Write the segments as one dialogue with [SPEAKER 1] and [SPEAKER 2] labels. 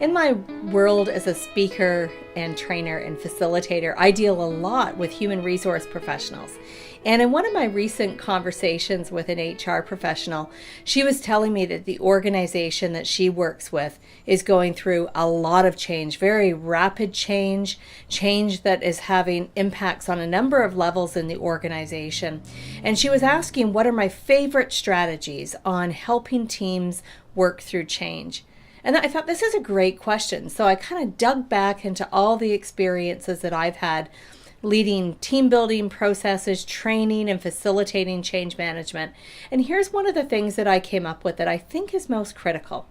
[SPEAKER 1] In my world as a speaker and trainer and facilitator, I deal a lot with human resource professionals. And in one of my recent conversations with an HR professional, she was telling me that the organization that she works with is going through a lot of change, very rapid change that is having impacts on a number of levels in the organization. And she was asking, what are my favorite strategies on helping teams work through change? And I thought, this is a great question. So I kind of dug back into all the experiences that I've had leading team building processes, training, and facilitating change management. And here's one of the things that I came up with that I think is most critical.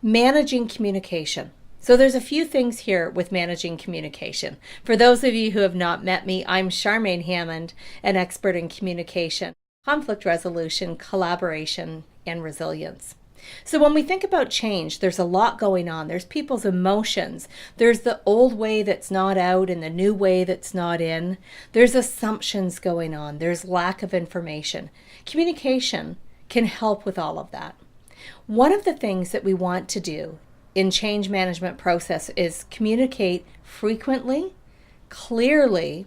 [SPEAKER 1] Managing communication. So there's a few things here with managing communication. For those of you who have not met me, I'm Charmaine Hammond, an expert in communication, conflict resolution, collaboration, and resilience. So when we think about change, there's a lot going on. There's people's emotions. There's the old way that's not out and the new way that's not in. There's assumptions going on. There's lack of information. Communication can help with all of that. One of the things that we want to do in change management process is communicate frequently, clearly,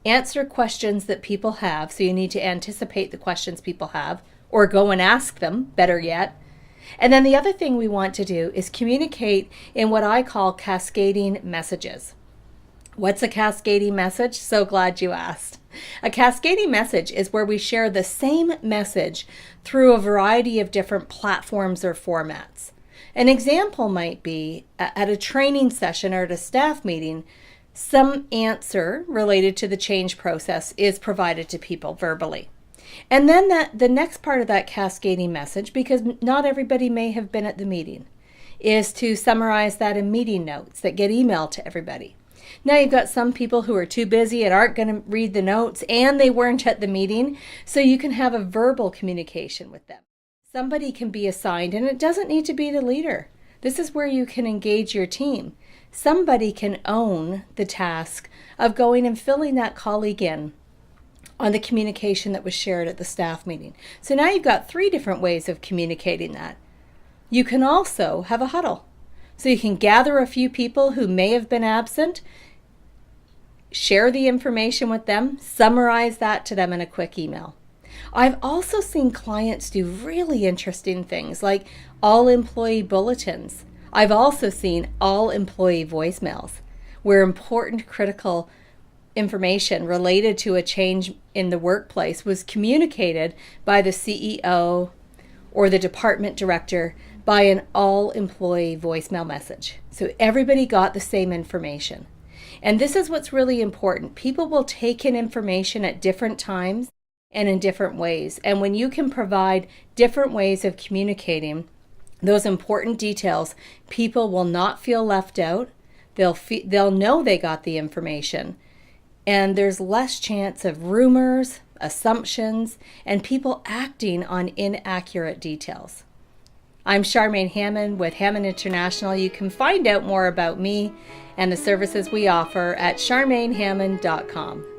[SPEAKER 1] answer questions that people have. So you need to anticipate the questions people have or go and ask them, better yet. And then the other thing we want to do is communicate in what I call cascading messages. What's a cascading message? So glad you asked. A cascading message is where we share the same message through a variety of different platforms or formats. An example might be at a training session or at a staff meeting, some answer related to the change process is provided to people verbally. And then the next part of that cascading message, because not everybody may have been at the meeting, is to summarize that in meeting notes that get emailed to everybody. Now you've got some people who are too busy and aren't going to read the notes, and they weren't at the meeting, so you can have a verbal communication with them. Somebody can be assigned, and it doesn't need to be the leader. This is where you can engage your team. Somebody can own the task of going and filling that colleague in on the communication that was shared at the staff meeting. So now you've got 3 different ways of communicating that. You can also have a huddle. So you can gather a few people who may have been absent, share the information with them, summarize that to them in a quick email. I've also seen clients do really interesting things like all employee bulletins. I've also seen all employee voicemails where important, critical information related to a change in the workplace was communicated by the CEO or the department director by an all-employee voicemail message. So everybody got the same information. And this is what's really important. People will take in information at different times and in different ways. And when you can provide different ways of communicating those important details, people will not feel left out. They'll know they got the information. And there's less chance of rumors, assumptions, and people acting on inaccurate details. I'm Charmaine Hammond with Hammond International. You can find out more about me and the services we offer at charmainehammond.com.